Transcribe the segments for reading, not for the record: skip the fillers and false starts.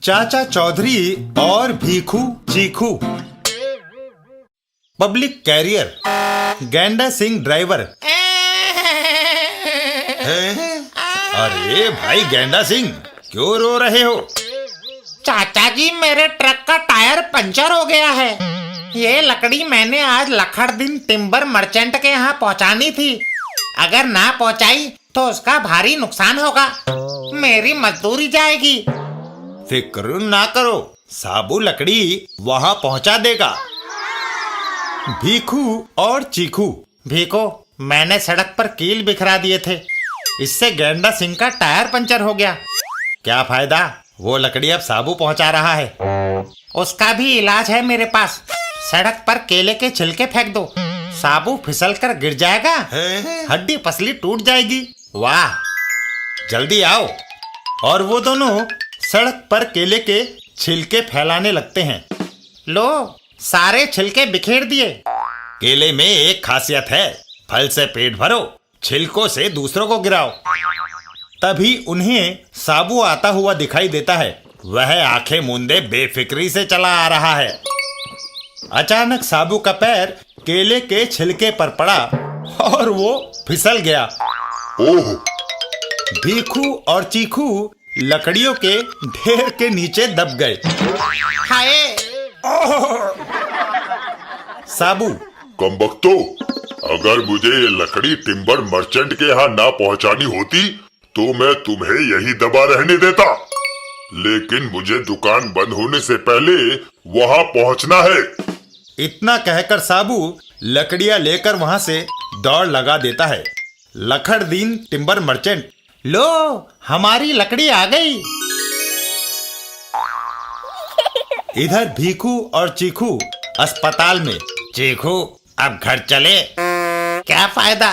चाचा चौधरी और Bhikhu चीखू। Public career गैंडा सिंह ड्राइवर। अरे भाई गैंडा सिंह, क्यों रो रहे हो? चाचा जी, मेरे ट्रक का टायर पंचर हो गया है। ये लकड़ी मैंने आज लखड़दीन टिम्बर मर्चेंट के यहाँ पहुँचानी थी। अगर ना पहुँचाई तो उसका भारी नुकसान होगा, मेरी मजदूरी जाएगी। फिक्र ना करो, साबू लकड़ी वहाँ पहुँचा देगा। भीखू और चीखू। भीखू, मैंने सड़क पर कील बिखरा दिए थे, इससे गैंडा सिंह का टायर पंचर हो गया। क्या फायदा, वो लकड़ी अब साबू पहुँचा रहा है। उसका भी इलाज है मेरे पास। सड़क पर केले के छिलके फेंक दो, साबू फिसल कर गिर जाएगा, हड्डी पसली टूट जाएगी। वाह, जल्दी आओ। और वो दोनों सड़क पर केले के छिलके फैलाने लगते हैं। लो, सारे छिलके बिखेर दिए। केले में एक खासियत है, फल से पेट भरो, छिलकों से दूसरों को गिराओ। तभी उन्हें साबू आता हुआ दिखाई देता है। वह आंखें मूंदे बेफिक्री से चला आ रहा है। अचानक साबू का पैर केले के छिलके पर पड़ा और वो फिसल गया। ओह! भीखू और चीखू लकड़ियों के ढेर के नीचे दब गए। हाय! साबू, कमबख्तो, अगर मुझे ये लकड़ी टिम्बर मर्चेंट के यहाँ ना पहुँचानी होती तो मैं तुम्हें यही दबा रहने देता, लेकिन मुझे दुकान बंद होने से पहले वहाँ पहुँचना है। इतना कहकर साबू लकड़ियां लेकर वहां से दौड़ लगा देता है। लखड़दीन टिम्बर मर्चेंट। लो, हमारी लकड़ी आ गई। इधर भीखू और चीखू अस्पताल में। चीखू, अब घर चले। क्या फायदा,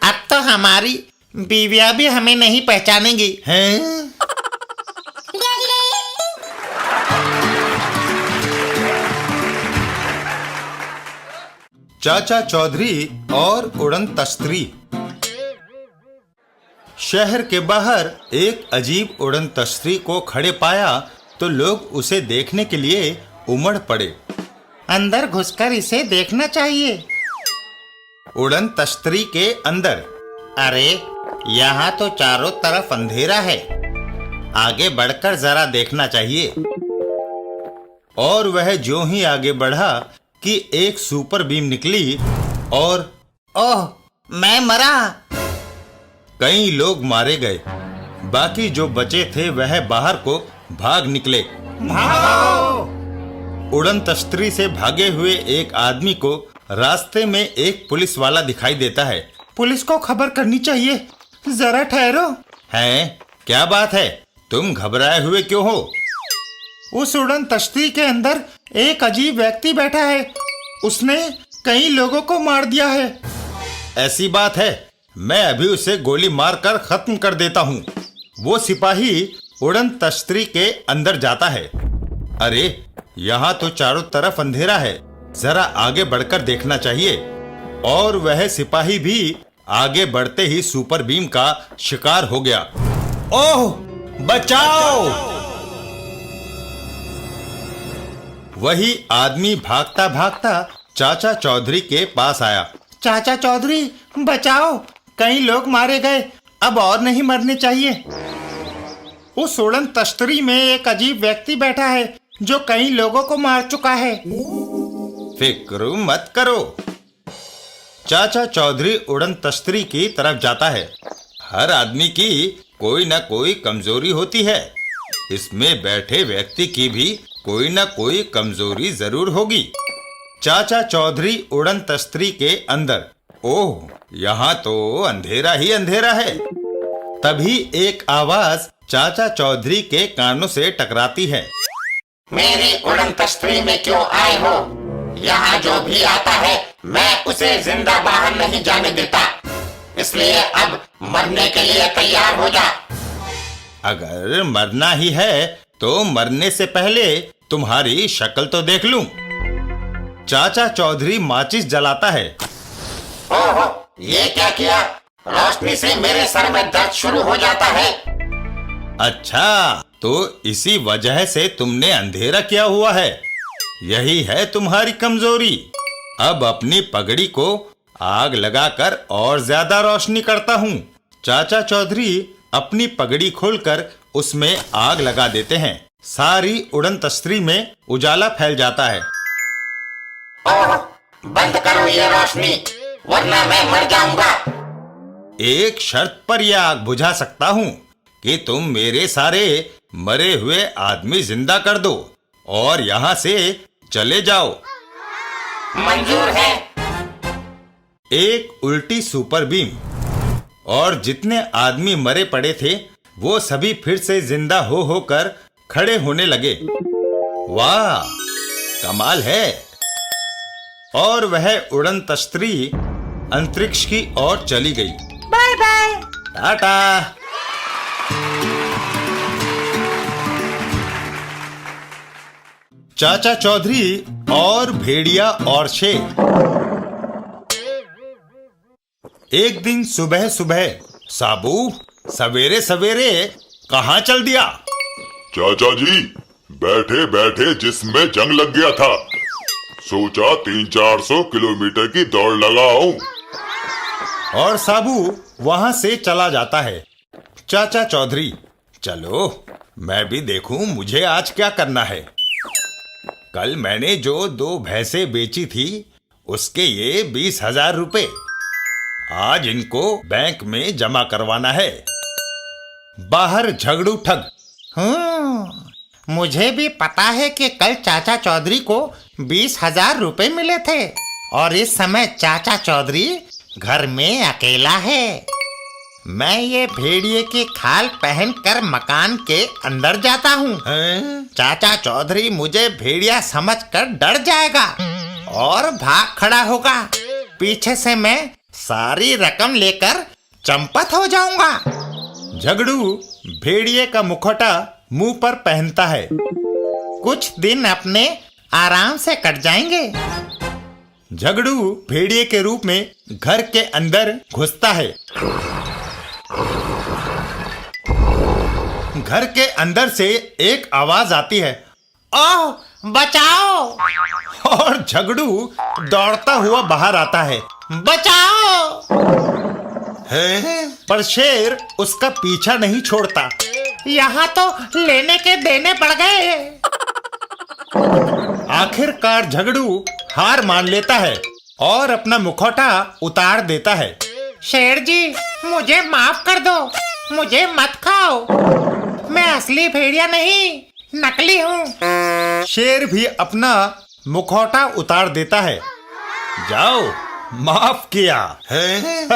अब तो हमारी बीवियां भी हमें नहीं पहचानेंगी। हैं? चाचा चौधरी और उड़न तश्तरी। शहर के बाहर एक अजीब उड़न तश्तरी को खड़े पाया तो लोग उसे देखने के लिए उमड़ पड़े। अंदर घुसकर इसे देखना चाहिए। उड़न तश्तरी के अंदर। अरे, यहाँ तो चारों तरफ अंधेरा है, आगे बढ़कर जरा देखना चाहिए। और वह ज्यों ही आगे बढ़ा कि एक सुपर बीम निकली और ओह, मैं मरा। कई लोग मारे गए। बाकी जो बचे थे वह बाहर को भाग निकले। भागो! उड़न तश्तरी से भागे हुए एक आदमी को रास्ते में एक पुलिस वाला दिखाई देता है। पुलिस को खबर करनी चाहिए, जरा ठहरो। हैं? क्या बात है, तुम घबराए हुए क्यों हो? उस उड़न तश्तरी के अंदर एक अजीब व्यक्ति बैठा है, उसने कई लोगों को मार दिया है। ऐसी बात है, मैं अभी उसे गोली मारकर खत्म कर देता हूँ। वो सिपाही उड़न तश्तरी के अंदर जाता है। अरे, यहाँ तो चारों तरफ अंधेरा है, जरा आगे बढ़कर देखना चाहिए। और वह सिपाही भी आगे बढ़ते ही सुपर बीम का शिकार हो गया। ओह, बचाओ! वही आदमी भागता भागता चाचा चौधरी के पास आया। चाचा चौधरी, बचाओ, कई लोग मारे गए, अब और नहीं मरने चाहिए। उस उड़न तश्तरी में एक अजीब व्यक्ति बैठा है जो कई लोगों को मार चुका है। फिक्र मत करो। चाचा चौधरी उड़न तश्तरी की तरफ जाता है। हर आदमी की कोई न कोई कमजोरी होती है, इसमें बैठे व्यक्ति की भी कोई न कोई कमजोरी जरूर होगी। चाचा चौधरी उड़न तश्तरी के अंदर। ओह, यहाँ तो अंधेरा ही अंधेरा है। तभी एक आवाज चाचा चौधरी के कानों से टकराती है। मेरी उड़न तश्तरी में क्यों आए हो? यहाँ जो भी आता है मैं उसे जिंदा बाहर नहीं जाने देता, इसलिए अब मरने के लिए तैयार हो जा। अगर मरना ही है तो मरने से पहले तुम्हारी शक्ल तो देख लूं। चाचा चौधरी माचिस जलाता है। ओहो, ये क्या किया? रोशनी से मेरे सर में दर्द शुरू हो जाता है। अच्छा, तो इसी वजह से तुमने अंधेरा किया हुआ है। यही है तुम्हारी कमजोरी। अब अपनी पगड़ी को आग लगाकर और ज्यादा रोशनी करता हूँ। चाचा चौधरी अपनी पगड़ी खोलकर उसमें आग लगा देते हैं। सारी उड़न तस्तरी में उजाला फैल जाता है। बंद करो ये रोशनी, वरना मैं मर जाऊंगा। एक शर्त पर यह आग बुझा सकता हूँ कि तुम मेरे सारे मरे हुए आदमी जिंदा कर दो और यहाँ से चले जाओ। मंजूर है। एक उल्टी सुपर बीम और जितने आदमी मरे पड़े थे वो सभी फिर से जिंदा हो होकर खड़े होने लगे। वाह, कमाल है। और वह उड़न तस्तरी अंतरिक्ष की ओर चली गई। Bye bye. टाटा। चाचा चौधरी और भेड़िया और शेर। एक दिन सुबह सुबह साबू सवेरे सवेरे कहाँ चल दिया? चाचा जी, बैठे बैठे जिसमें जंग लग गया था, सोचा 300-400 किलोमीटर की दौड़ लगाऊं। और साबू वहां से चला जाता है। चाचा चौधरी, चलो मैं भी देखूं मुझे आज क्या करना है। कल मैंने जो 2 भैंसें बेची थी उसके ये 20,000 रुपए, आज इनको बैंक में जमा करवाना है। बाहर झगड़ू ठग। मुझे भी पता है कि कल चाचा चौधरी को 20,000 रुपए मिले थे और इस समय चाचा चौधरी घर में अकेला है। मैं ये भेड़िए की खाल पहनकर मकान के अंदर जाता हूँ। चाचा चौधरी मुझे भेड़िया समझकर डर जाएगा और भाग खड़ा होगा। पीछे से मैं सारी रकम लेकर चंपत हो जाऊंगा। झगड़ू भेड़िए का मुखौटा मुंह पर पहनता है। कुछ दिन अपने आराम से कट जाएंगे। झगड़ू भेड़िए के रूप में घर के अंदर घुसता है। घर के अंदर से एक आवाज आती है, ओह, बचाओ! और झगड़ू दौड़ता हुआ बाहर आता है। बचाओ! पर शेर उसका पीछा नहीं छोड़ता। यहाँ तो लेने के देने पड़ गए। आखिरकार झगड़ू हार मान लेता है और अपना मुखौटा उतार देता है। शेर जी, मुझे माफ कर दो, मुझे मत खाओ। मैं असली भेड़िया नहीं, नकली हूँ। शेर भी अपना मुखौटा उतार देता है। जाओ, माफ किया है।